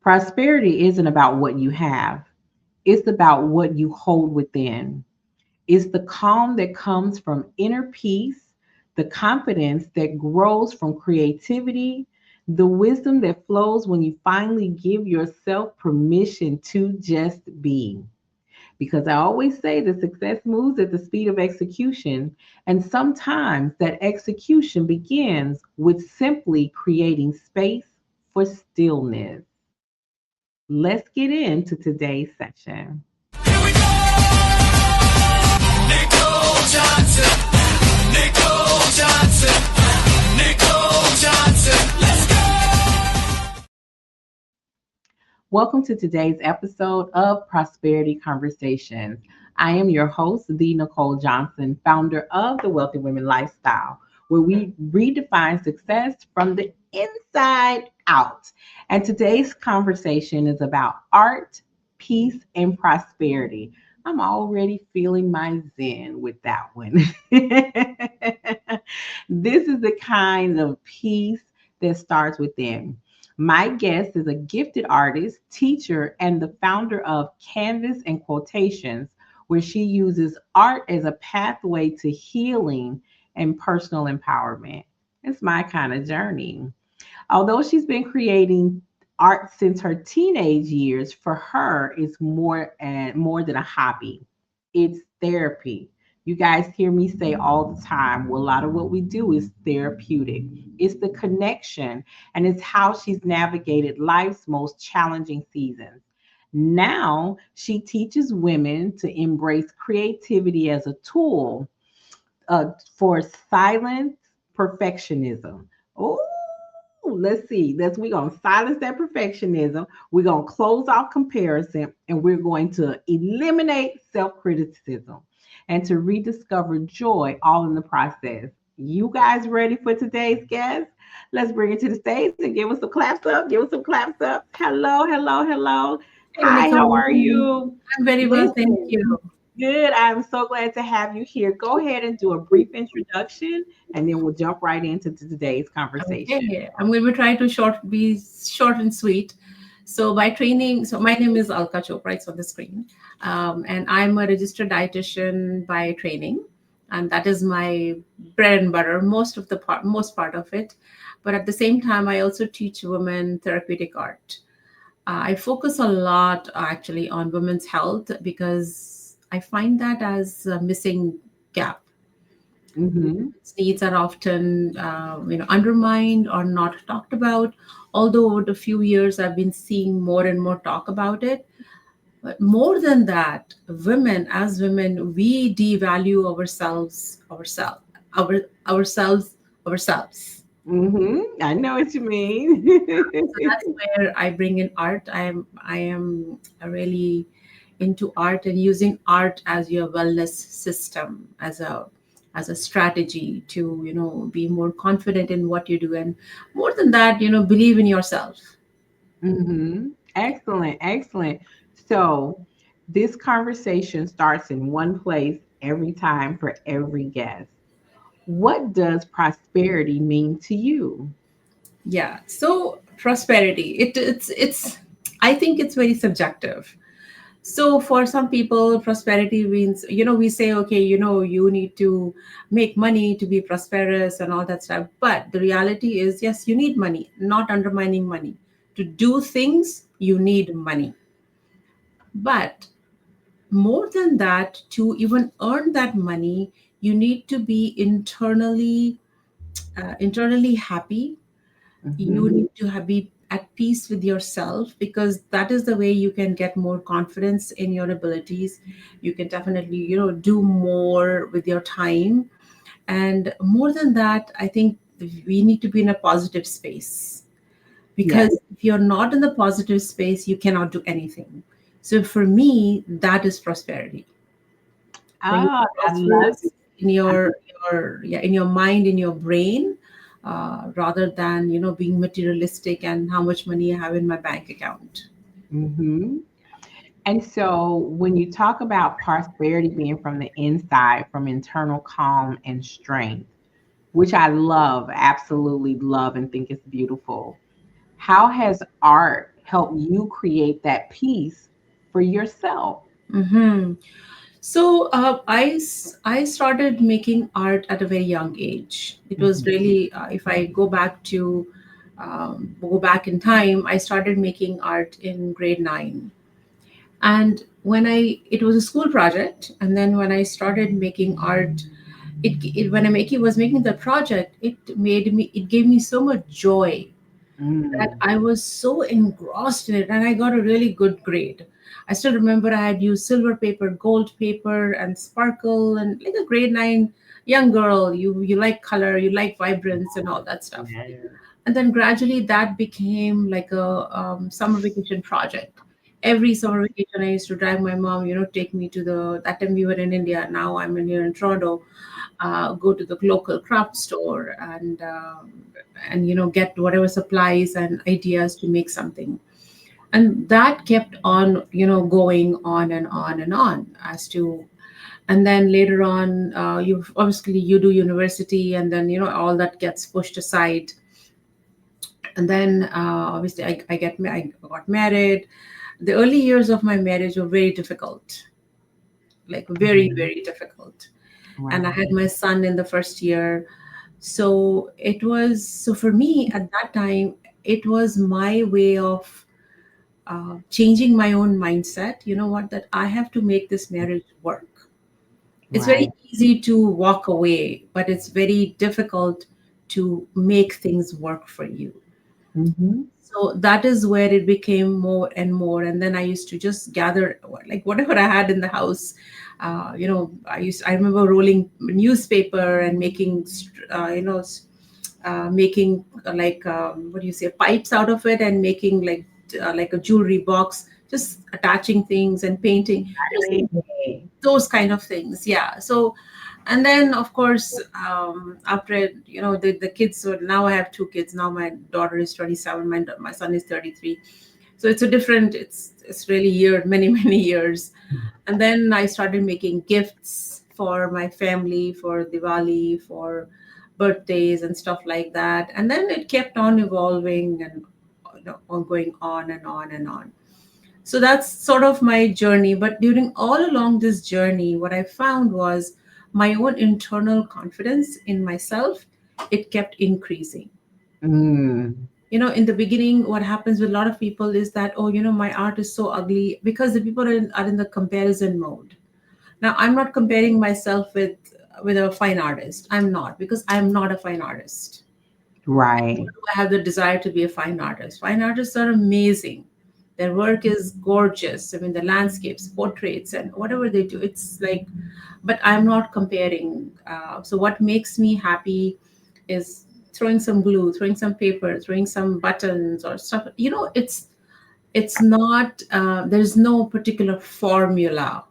Prosperity isn't about what you have, it's about what you hold within. It's the calm that comes from inner peace, the confidence that grows from creativity, the wisdom that flows when you finally give yourself permission to just be. Because I always say that success moves at the speed of execution, and sometimes that execution begins with simply creating space for stillness. Let's get into today's session. Here we go! Nicole Johnson, Nicole Johnson, Nicole Johnson. Let's go! Welcome to today's episode of Prosperity Conversations. I am your host, the Nicole Johnson, founder of the Wealthy Women Lifestyle, where we redefine success from the inside out. And today's conversation is about art, peace, and prosperity. I'm already feeling my zen with that one. This is the kind of peace that starts within. My guest is a gifted artist, teacher, and the founder of Canvas and Quotations, where she uses art as a pathway to healing and personal empowerment. It's my kind of journey. Although she's been creating art since her teenage years, for her it's more than a hobby. It's therapy. You guys hear me say all the time, well, a lot of what we do is therapeutic. It's the connection, and it's how she's navigated life's most challenging seasons. Now she teaches women to embrace creativity as a tool for silent perfectionism. Oh, let's see. We're gonna silence that perfectionism. We're gonna close off comparison, and we're going to eliminate self-criticism and to rediscover joy all in the process. You guys ready for today's guest? Let's bring it to the stage and give us some claps up. Give us some claps up. Hello, hello, hello. Hey, Hi, how Nicole. are you? I'm very well, thank Listen, you. good. I'm so glad to have you here. Go ahead and do a brief introduction, and then we'll jump right into today's conversation. Okay, I'm going to try to be short and sweet. So my name is Alka Chopra. It's on the screen, and I'm a registered dietitian by training, and that is my bread and butter. Most part of it, but at the same time, I also teach women therapeutic art. I focus a lot actually on women's health because I find that as a missing gap. Mm-hmm. Women's needs are often, undermined or not talked about. Although over the few years, I've been seeing more and more talk about it. But more than that, we devalue ourselves. Mm-hmm. I know what you mean. So that's where I bring in art. I am really into art and using art as your wellness system, as a strategy to be more confident in what you do, and more than that, believe in yourself. Mm-hmm. Excellent, excellent. So this conversation starts in one place every time for every guest. What does prosperity mean to you? Yeah. So prosperity, it's I think it's very subjective. So for some people, prosperity means, we say, okay, you need to make money to be prosperous and all that stuff. But the reality is, yes, you need money, not undermining money. To do things, you need money. But more than that, to even earn that money, you need to be internally happy. You Mm-hmm. need to be at peace with yourself, because that is the way you can get more confidence in your abilities. You can definitely do more with your time. And more than that, I think we need to be in a positive space, Yes. because if you're not in the positive space, you cannot do anything. So for me, that is prosperity, when you're Oh, I love prosperous it. in I, your mind, in your brain, rather than being materialistic and how much money I have in my bank account. mm-hmm. And so when you talk about prosperity being from the inside, from internal calm and strength, which I love, absolutely love, and think is beautiful. How has art help you create that peace for yourself? Mm-hmm. So I started making art at a very young age. It was Mhm. really, if I go back in time, I started making art in grade 9. And it was a school project, and then when I started making art, when was making the project, it gave me so much joy that Mm. I was so engrossed in it, and I got a really good grade. I still remember I had used silver paper, gold paper, and sparkle, and like a grade 9 young girl, you like color, you like vibrance, and all that stuff. Yeah. And then gradually that became like a summer vacation project. Every summer vacation, I used to drag my mom, take me to that time we were in India. Now I'm in here in Toronto. Go to the local craft store and get whatever supplies and ideas to make something. And that kept on going on and on and on as to. And then later on, you do university, and then all that gets pushed aside. And then obviously I got married. The early years of my marriage were very difficult, like very Mhm. very difficult. And I had Right. my son in the first year. So for me at that time, it was my way of changing my own mindset. You know what? That I have to make this marriage work. It's very Right. easy to walk away, but it's very difficult to make things work for you. Mhm. So that is where it became more and more. And then I used to just gather like whatever I had in the house. I remember rolling newspaper and making making like what do you say, pipes out of it, and making like a jewelry box, just attaching things and painting, just Right. those kind of things. Yeah. So, and then of course, after the kids. So now I have two kids. Now my daughter is 27. My son is 33. So it's really many many years. And then I started making gifts for my family for Diwali, for birthdays and stuff like that. And then it kept on evolving and on going on and on and on. So that's sort of my journey. But during all along this journey, what I found was my own internal confidence in myself, it kept increasing. Mm. In the beginning, what happens with a lot of people is that, oh, my art is so ugly, because the people are in the comparison mode. Now, I'm not comparing myself with a fine artist. I'm not, because I'm not a fine artist. Right. I have the desire to be a fine artist. Fine artists are amazing. Their work is gorgeous. I mean, the landscapes, portraits, and whatever they do, it's like, but I'm not comparing. So, what makes me happy is throwing some glue, throwing some paper, throwing some buttons or stuff. It's not, there's no particular formula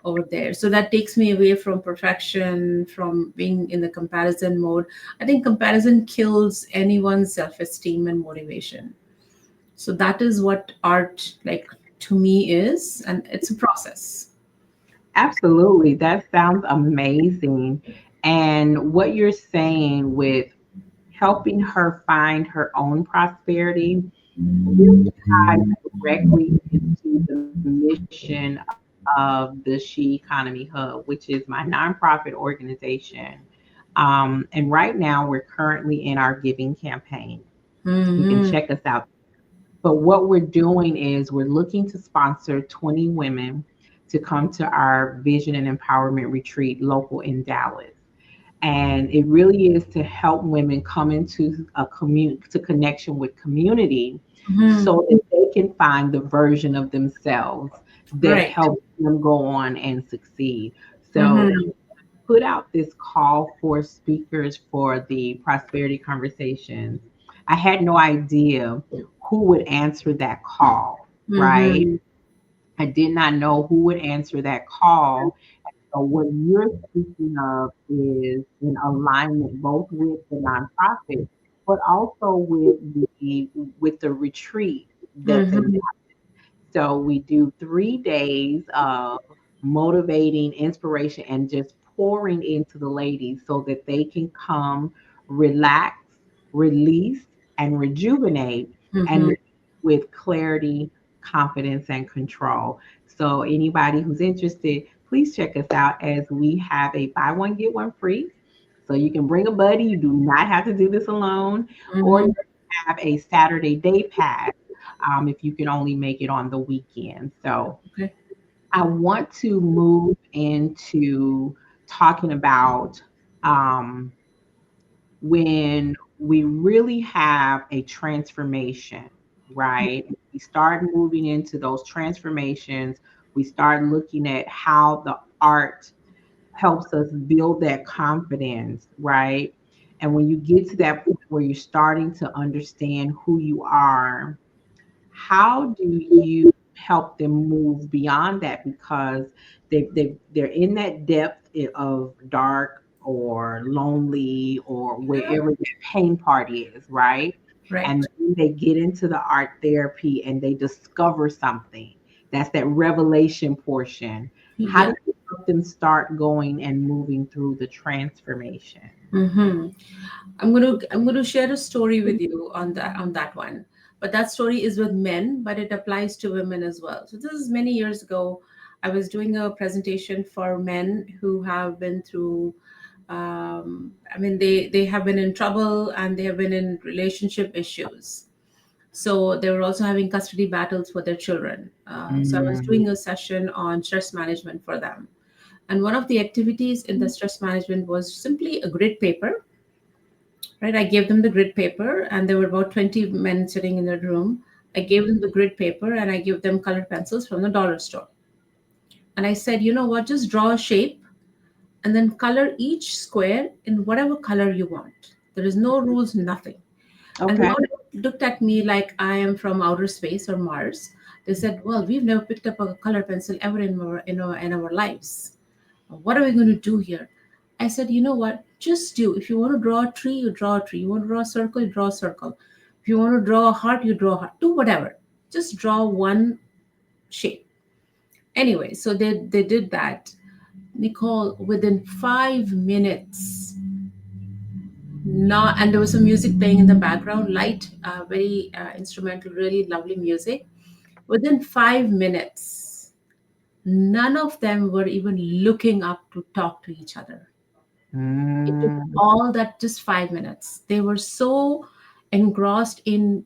over there. So that takes me away from perfection, from being in the comparison mode. I think comparison kills anyone's self esteem and motivation. So that is what art, like, to me is, and it's a process. Absolutely. That sounds amazing. And what you're saying with helping her find her own prosperity really ties directly into the mission of the She Economy Hub, which is my nonprofit organization. And right now, we're currently in our giving campaign. You can Hmm. check us out. But what we're doing is we're looking to sponsor 20 women to come to our Vision and Empowerment Retreat local in Dallas. And it really is to help women come into a community, to connection with community, Hmm. so that they can find the version of themselves that Right. helps them go on and succeed. So Hmm. put out this call for speakers for the prosperity conversations. I had no idea who would answer that call, right? Hmm. I did not know who would answer that call. So what you're speaking of is in alignment both with the nonprofit, but also with the retreat that's in. Hmm. So we do 3 days of motivating, inspiration, and just pouring into the ladies so that they can come, relax, release, and rejuvenate. And Hmm. with clarity, confidence, and control. So, anybody who's interested, please check us out as we have a buy one, get one free. So, you can bring a buddy. You do not have to do this alone, or you Mm-hmm. have a Saturday day pass if you can only make it on the weekend. So, Okay. I want to move into talking about um, when we really have a transformation, right? We start moving into those transformations. We start looking at how the art helps us build that confidence, right? And when you get to that point where you're starting to understand who you are, how do you help them move beyond that because they're in that depth of dark or lonely or wherever their pain part is, right? Right. And then they get into the art therapy and they discover something. That's that revelation portion. How Yeah. do you help them start going and moving through the transformation? Mm-hmm. I'm gonna share a story with you on that one. But that story is with men, but it applies to women as well. So this is many years ago. I was doing a presentation for men who have been through. I mean, they have been in trouble and they have been in relationship issues. So they were also having custody battles for their children. So I was Mm, doing a session on stress management for them. And one of the activities in the stress management was simply a grid paper, right? I gave them the grid paper, and there were about 20 men sitting in the room. I gave them the grid paper and I gave them colored pencils from the dollar store. And I said, you know what, just draw a shape and then color each square in whatever color you want. There is no rules, nothing. And they okay. all looked at me like I am from outer space or Mars. They said, well, we've never picked up a color pencil ever in our lives. What are we going to do here? I said, you know what? Just do. If you want to draw a tree, you draw a tree. You want to draw a circle, you draw a circle. If you want to draw a heart, you draw a heart. Do whatever. Just draw one shape. Anyway, so they did that. Nicole, within 5 minutes, not, and there was some music playing in the background, light, very instrumental, really lovely music. Within 5 minutes, none of them were even looking up to talk to each other. It took Mm, all that, just 5 minutes. They were so engrossed in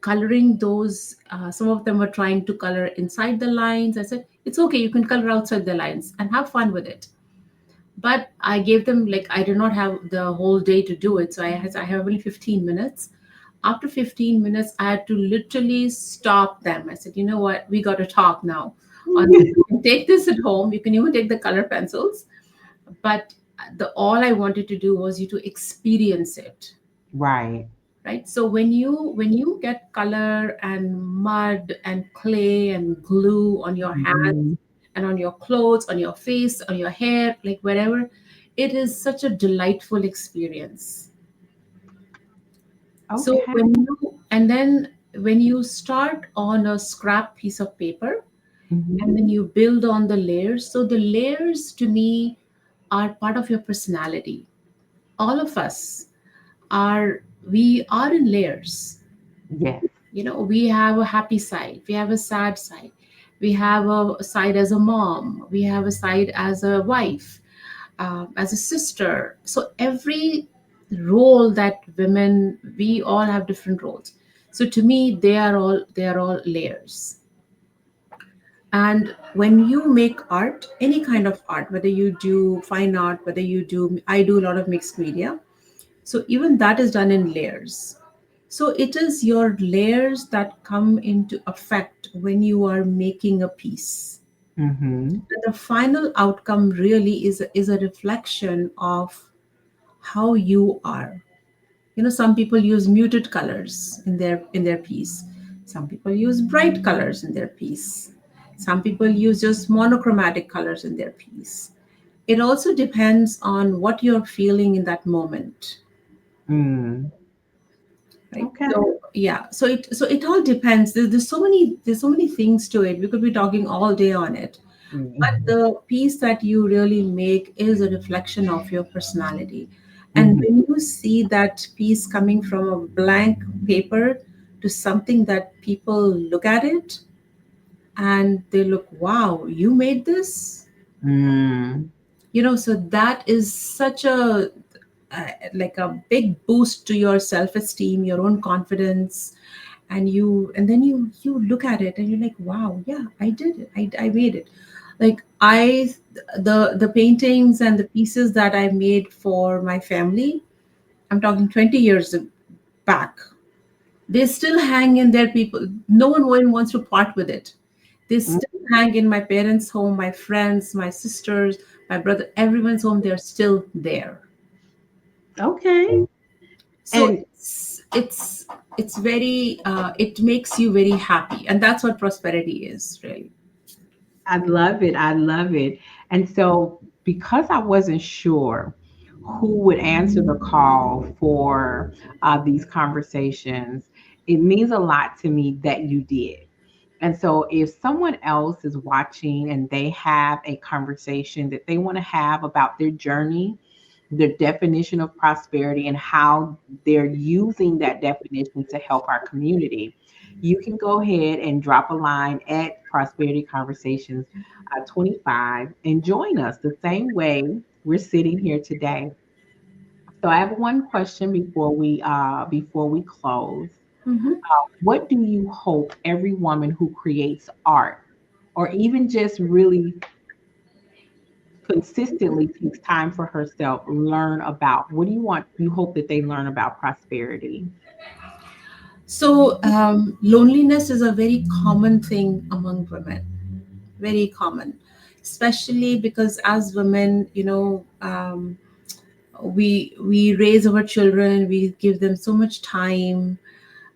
coloring those. Some of them were trying to color inside the lines. I said, it's okay, you can color outside the lines and have fun with it. But I gave them, like, I did not have the whole day to do it. So I have only 15 minutes. After 15 minutes, I had to literally stop them. I said, you know what, we got to talk now on this. You can take this at home. You can even take the color pencils. But the all I wanted to do was you to experience it, right. right? So when you get color and mud and clay and glue on your hands Mhm. and on your clothes, on your face, on your hair, like wherever, it is such a delightful experience. So Okay. when you start on a scrap piece of paper Mhm. and then you build on the layers, so the layers to me are part of your personality. All of us we are in layers. Yes. We have a happy side, we have a sad side, we have a side as a mom, we have a side as a wife, as a sister. So every role that women, we all have different roles. So to me, they are all layers. And when you make art, any kind of art, whether you do fine art, whether you do, I do a lot of mixed media, so even that is done in layers. So it is your layers that come into effect when you are making a piece. Mhm. And the final outcome really is a reflection of how you are. Some people use muted colors in their piece. Some people use bright colors in their piece. Some people use just monochromatic colors in their piece. It also depends on what you're feeling in that moment, Mm. right? Okay. So yeah, so it all depends. There's so many things to it. We could be talking all day on it, but Mhm. the piece that you really make is a reflection of your personality. And Mhm. when you see that piece coming from a blank paper to something that people look at it and they look, wow, you made this? Mm. So that is such a like a big boost to your self-esteem, your own confidence. And then you look at it and you're like, wow, yeah, I did it. I made it. Like the paintings and the pieces that I made for my family, I'm talking 20 years back, they still hang in there. People, no one even wants to part with it. They Mm. still hang in my parents' home, my friends, my sisters, my brother, everyone's home. They're still there. Okay. So And it's very it makes you very happy, and that's what prosperity is really. I love it. I love it. And so, because I wasn't sure who would answer the call for these conversations, it means a lot to me that you did. And so, if someone else is watching and they have a conversation that they want to have about their journey, their definition of prosperity, and how they're using that definition to help our community, you can go ahead and drop a line at Prosperity Conversations 25 and join us the same way we're sitting here today. So I have one question before we close. Mhm. What do you hope every woman who creates art or even just really consistently takes time for herself learn about? What do you hope that they learn about prosperity? So loneliness is a very common thing among women, very common, especially because as women, we raise our children, we give them so much time,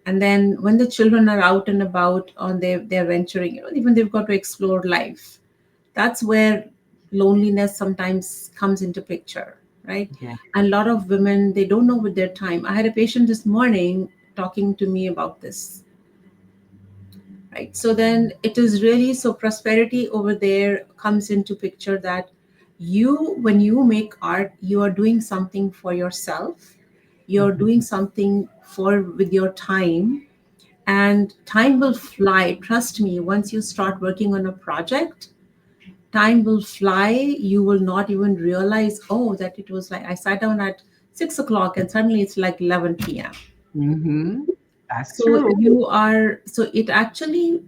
and then when the children are out and about on their venturing, even they've got to explore life, that's where loneliness sometimes comes into picture, right? Yeah. And a lot of women, they don't know with their time. I had a patient this morning talking to me about this, right? So then it is really, so prosperity over there comes into picture that when you make art, you are doing something for yourself, you're Mhm. doing something for with your time, and time will fly. Trust me, once you start working on a project, time will fly. You will not even realize, oh, that it was like I sat down at 6 o'clock and suddenly it's like 11 p.m. Mhm. That's So true. it actually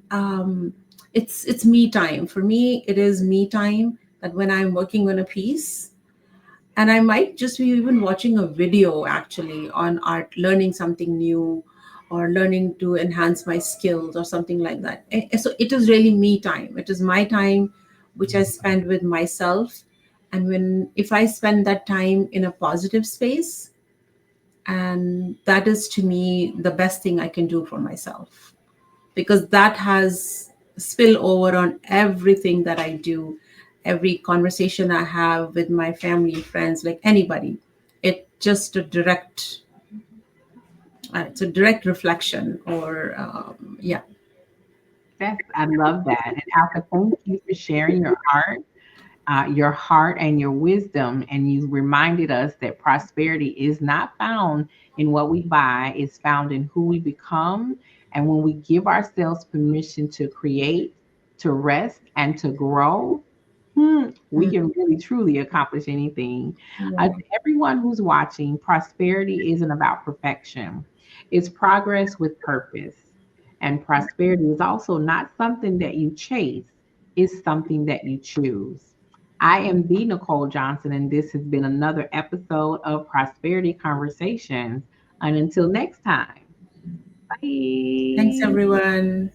it's me time. For me, it is me time, that when I'm working on a piece, and I might just be even watching a video actually on art, learning something new, or learning to enhance my skills or something like that. So it is really me time. It is my time which I spend with myself. And when if I spend that time in a positive space, and that is to me the best thing I can do for myself, because that has spill over on everything that I do, every conversation I have with my family, friends, like anybody. It just a direct, it's a direct reflection, or yeah. I love that. And Alka, thank you for sharing your art, your heart, and your wisdom. And you reminded us that prosperity is not found in what we buy, it's found in who we become. And when we give ourselves permission to create, to rest, and to grow, we Mm, can really truly accomplish anything. yeah. To everyone who's watching, prosperity isn't about perfection, it's progress with purpose. And prosperity is also not something that you chase, it's something that you choose. I am the Nicole Johnson, and this has been another episode of Prosperity Conversations. And until next time, Thanks, bye. everyone.